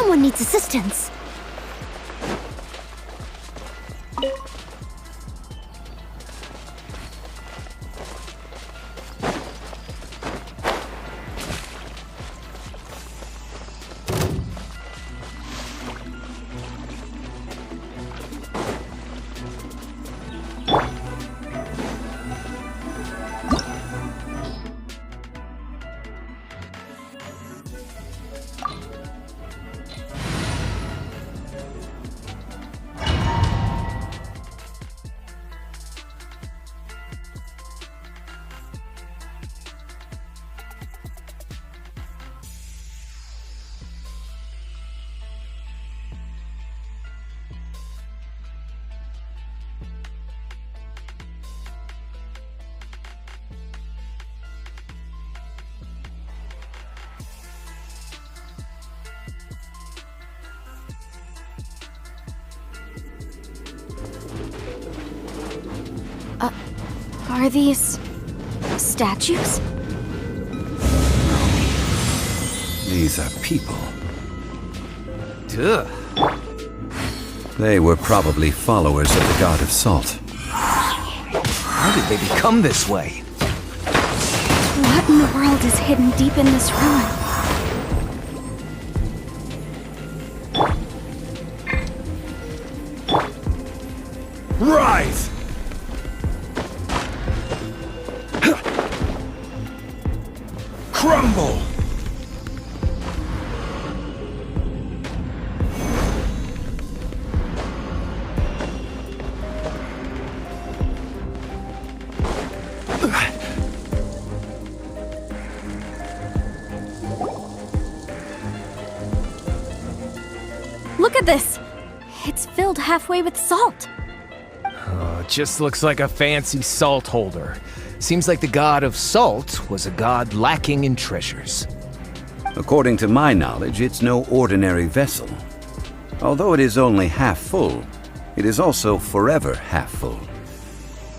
Someone needs assistance. Are these statues? These are people. Ugh. They were probably followers of the god of salt. How did they become this way? What in the world is hidden deep in this ruin? Rise! Crumble! Look at this! It's filled halfway with salt. Just looks like a fancy salt holder. Seems like the god of salt was a god lacking in treasures. According to my knowledge, it's no ordinary vessel. Although it is only half full, it is also forever half full.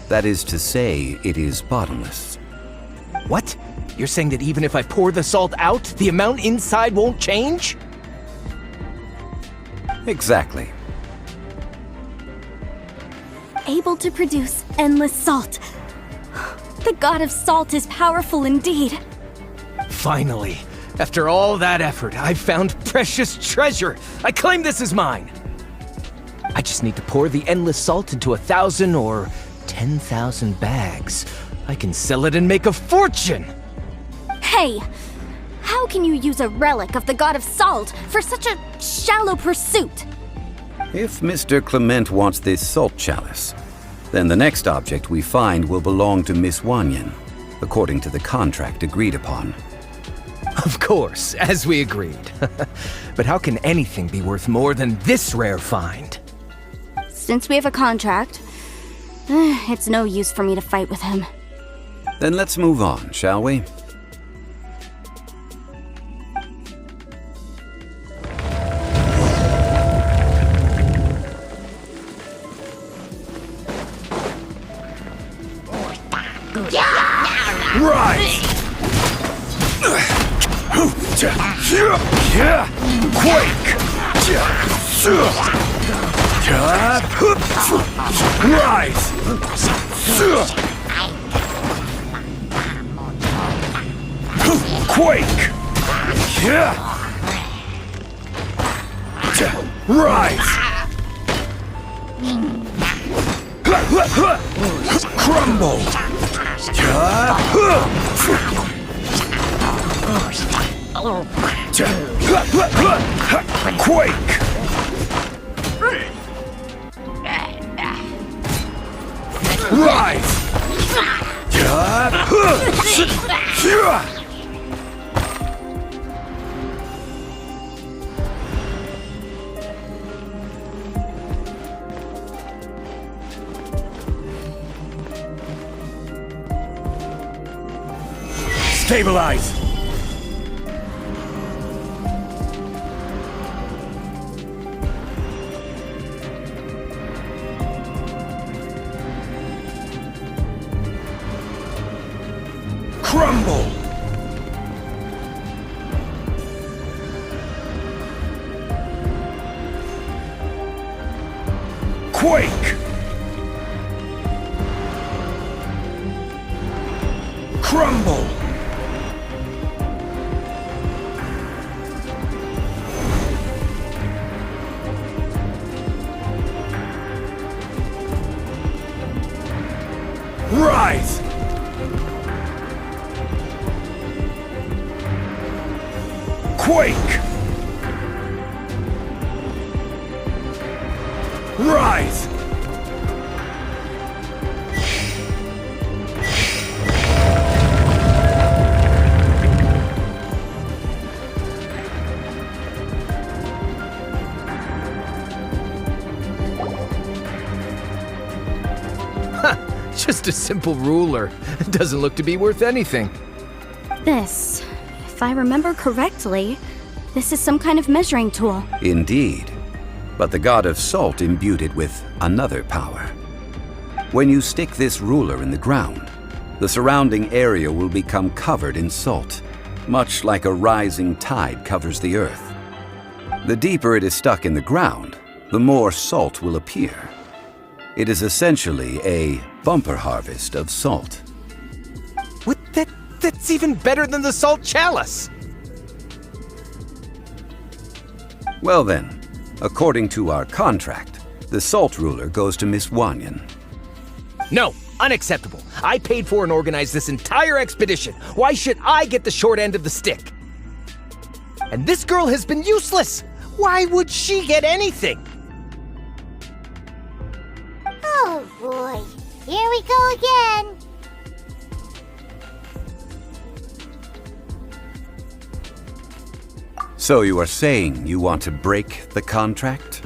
That is to say, it is bottomless. What? You're saying that even if I pour the salt out, the amount inside won't change? Exactly. Able to produce endless salt. The god of salt is powerful indeed. Finally, after all that effort, I've found precious treasure. I claim this as mine. I just need to pour the endless salt into 1,000 or 10,000 bags. I can sell it and make a fortune. Hey, how can you use a relic of the god of salt for such a shallow pursuit? If Mr. Clement wants this salt chalice, then the next object we find will belong to Miss Wanyan, according to the contract agreed upon. Of course, as we agreed. But how can anything be worth more than this rare find? Since we have a contract, it's no use for me to fight with him. Then let's move on, shall we? Rise! Quake! Rise! Quake! Rise! Crumble! Quake! Rise! Stabilize! Crumble! Quake! Crumble! Rise! Quake! Rise! Just a simple ruler. It doesn't look to be worth anything. This, if I remember correctly, this is some kind of measuring tool. Indeed. But the god of salt imbued it with another power. When you stick this ruler in the ground, the surrounding area will become covered in salt, much like a rising tide covers the earth. The deeper it is stuck in the ground, the more salt will appear. It is essentially a bumper harvest of salt. What? That's even better than the salt chalice! Well then, according to our contract, the salt ruler goes to Miss Wanyan. No, unacceptable. I paid for and organized this entire expedition. Why should I get the short end of the stick? And this girl has been useless! Why would she get anything? Oh boy, here we go again. So you are saying you want to break the contract?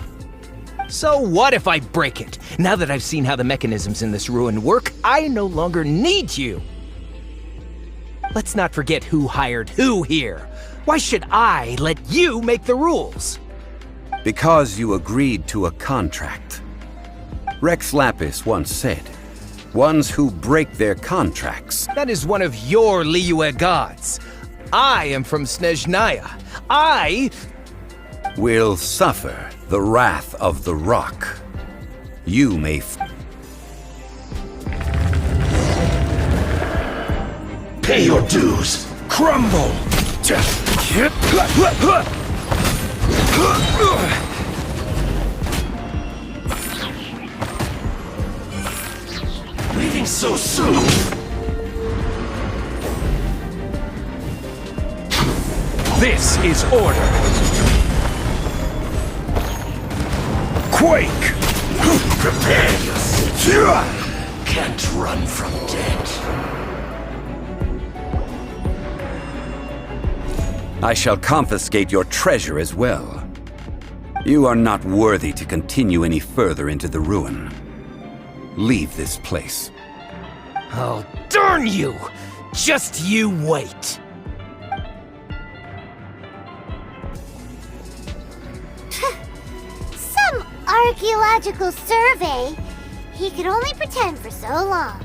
So what if I break it? Now that I've seen how the mechanisms in this ruin work, I no longer need you. Let's not forget who hired who here. Why should I let you make the rules? Because you agreed to a contract. Rex Lapis once said, ones who break their contracts. That is one of your Liyue gods. I am from Snezhnaya. I Will suffer the wrath of the rock. You may Pay your dues. crumble. Leaving so soon. This is order. Quake! Prepare yourself. Can't run from death. I shall confiscate your treasure as well. You are not worthy to continue any further into the ruin. Leave this place. Oh, darn you! Just you wait. Some archaeological survey. He could only pretend for so long.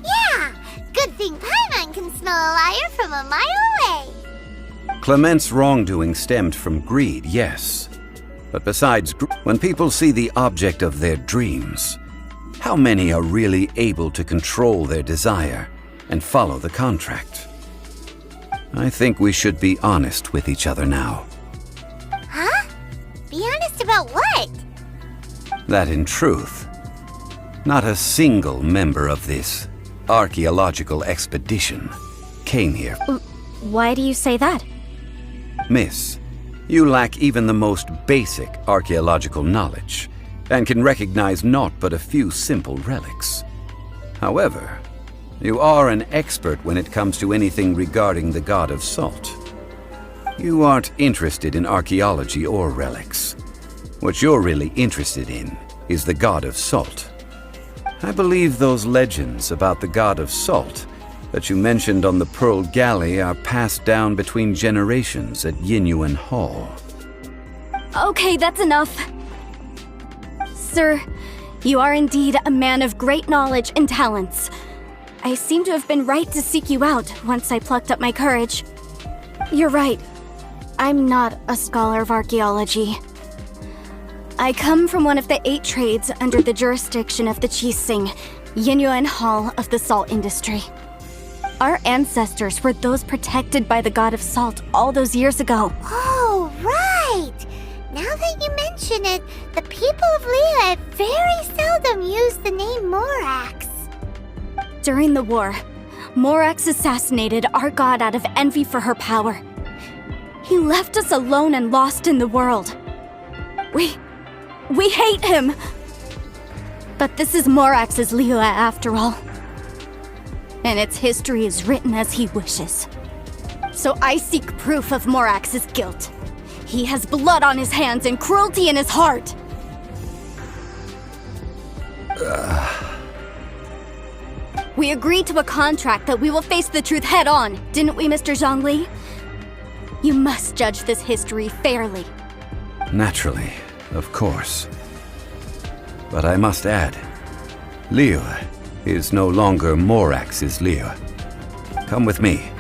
Yeah! Good thing Paimon can smell a liar from a mile away. Clement's wrongdoing stemmed from greed, yes. But besides, when people see the object of their dreams, how many are really able to control their desire and follow the contract? I think we should be honest with each other now. Huh? Be honest about what? That in truth, not a single member of this archaeological expedition came here. Why do you say that? Miss, you lack even the most basic archaeological knowledge, and can recognize naught but a few simple relics. However, you are an expert when it comes to anything regarding the god of salt. You aren't interested in archaeology or relics. What you're really interested in is the god of salt. I believe those legends about the god of salt that you mentioned on the Pearl Galley are passed down between generations at Yinyuan Hall. Okay, that's enough. Sir, you are indeed a man of great knowledge and talents. I seem to have been right to seek you out once I plucked up my courage. You're right. I'm not a scholar of archaeology. I come from one of the 8 trades under the jurisdiction of the Qixing, Yinyuan Hall of the salt industry. Our ancestors were those protected by the god of salt all those years ago. Oh, right! Now that you mention it, the people of Liyue very seldom use the name Morax. During the war, Morax assassinated our god out of envy for her power. He left us alone and lost in the world. We hate him! But this is Morax's Liyue after all. And its history is written as he wishes. So I seek proof of Morax's guilt. He has blood on his hands and cruelty in his heart. We agreed to a contract that we will face the truth head on, didn't we, Mr. Zhongli? You must judge this history fairly. Naturally, of course. But I must add, Liyue is no longer Morax's Liyue. Come with me.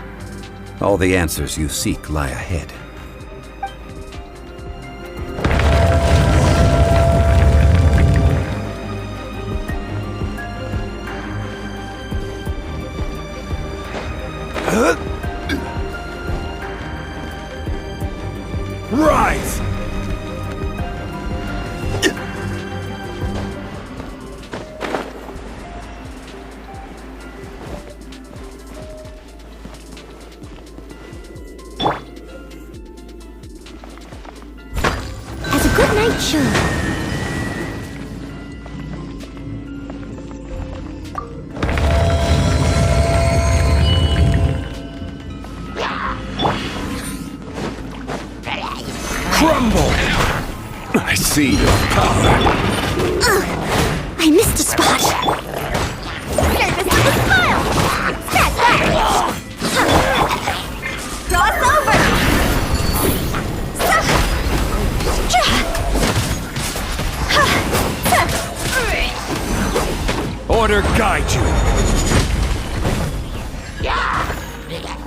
All the answers you seek lie ahead. Rise! As a good night show. Crumble! I see your power. I missed a spot. Surface with a smile. Scratch that. Cross over. Order guide you.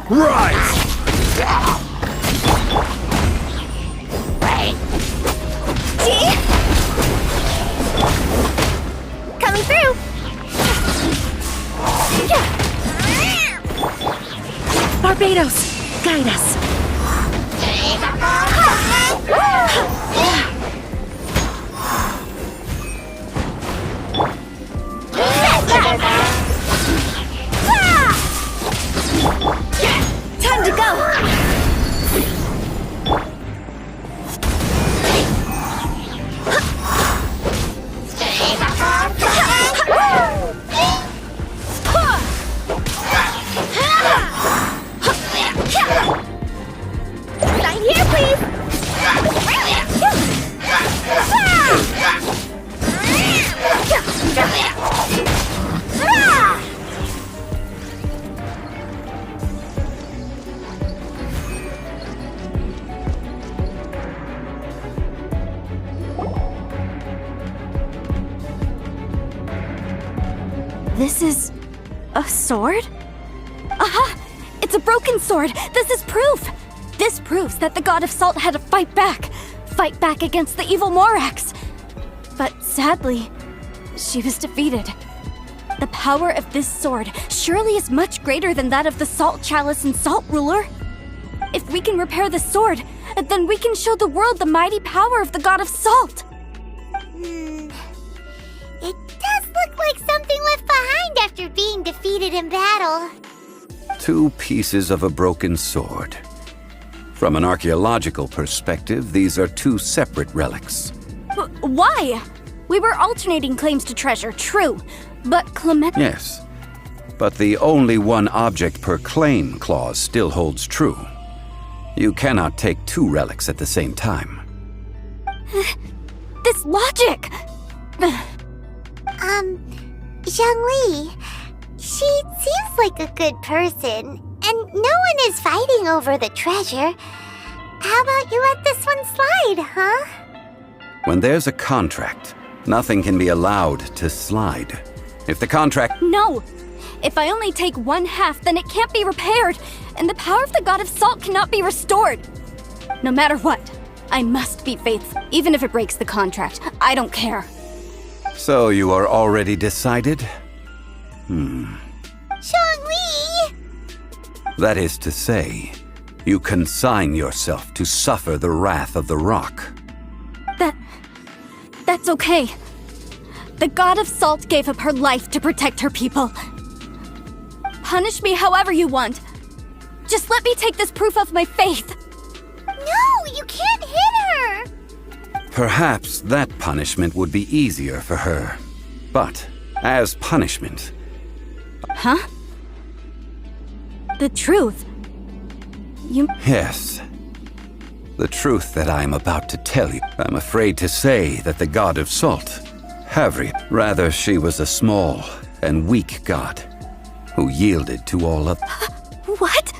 Rise! Coming through. Barbados, guide us. Time to go. Sign here, please. This is a sword? Aha! It's a broken sword! This is proof! This proves that the god of salt had to fight back against the evil Morax. But sadly, she was defeated. The power of this sword surely is much greater than that of the Salt Chalice and Salt Ruler. If we can repair the sword, then we can show the world the mighty power of the god of salt. It does look like something left behind after being defeated in battle. 2 pieces of a broken sword. From an archaeological perspective, these are 2 separate relics. Why? We were alternating claims to treasure, true. But Clement... Yes, but the only one object per claim clause still holds true. You cannot take 2 relics at the same time. This logic! Zhongli, she seems like a good person, and no one is fighting over the treasure. How about you let this one slide, huh? When there's a contract, nothing can be allowed to slide. If the contract... No! If I only take 1/2, then it can't be repaired, and the power of the god of salt cannot be restored. No matter what, I must be faithful. Even if it breaks the contract, I don't care. So you are already decided? Zhongli! That is to say, you consign yourself to suffer the wrath of the rock. That's okay. The God of Salt gave up her life to protect her people. Punish me however you want. Just let me take this proof of my faith. No, you can't hit her! Perhaps that punishment would be easier for her. But, as punishment... Huh? The truth. Yes. The truth that I am about to tell you. I'm afraid to say that the God of Salt, Havria, rather she was a small and weak god who yielded to all of... What?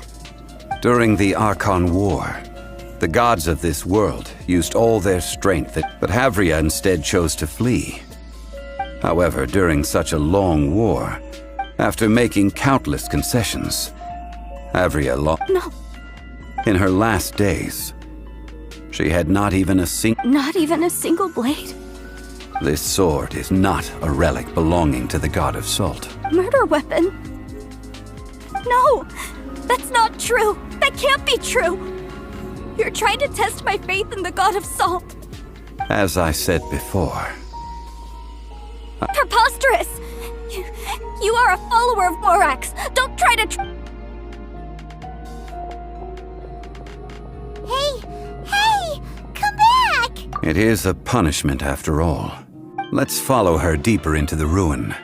During the Archon War, the gods of this world used all their strength, but Havria instead chose to flee. However, during such a long war, after making countless concessions, Havria lost. No. In her last days, she had not even a single blade? This sword is not a relic belonging to the God of Salt. Murder weapon? No! That's not true! That can't be true! You're trying to test my faith in the God of Salt. As I said before... Preposterous! You are a follower of Morax! Don't try to... Hey! Come back! It is a punishment after all. Let's follow her deeper into the ruin.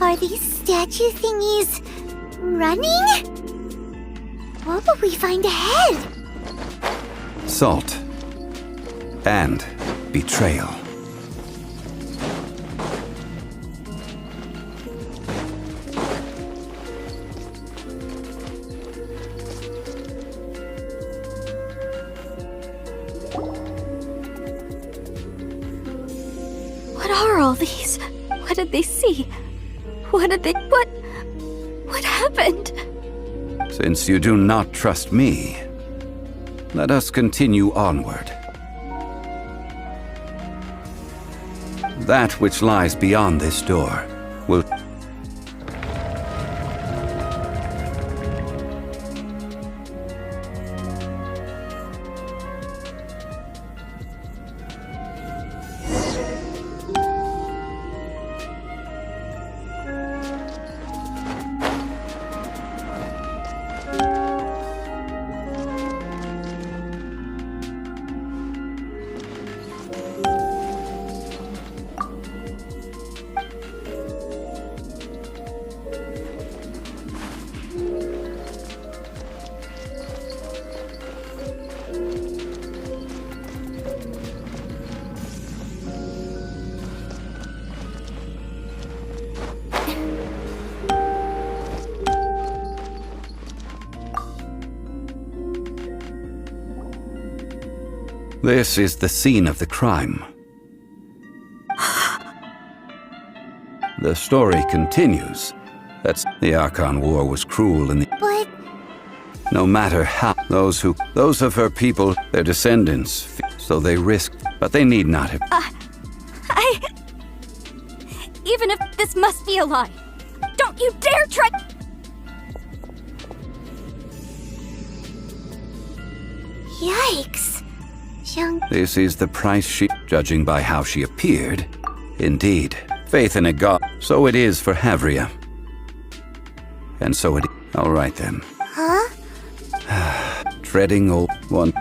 Are these statue thingies running? What will we find ahead? Salt. And betrayal. What are all these? What did they see? What happened? Since you do not trust me, let us continue onward. That which lies beyond this door will... This is the scene of the crime. The story continues. That's the Archon War was cruel and But... no matter how those of her people, their descendants, so they risked, but they need not have. Even if this must be a lie, don't you dare try. Yikes. This is the price she, judging by how she appeared. Indeed, faith in a god. So it is for Havria. And so it... All right then. Huh? Treading old one.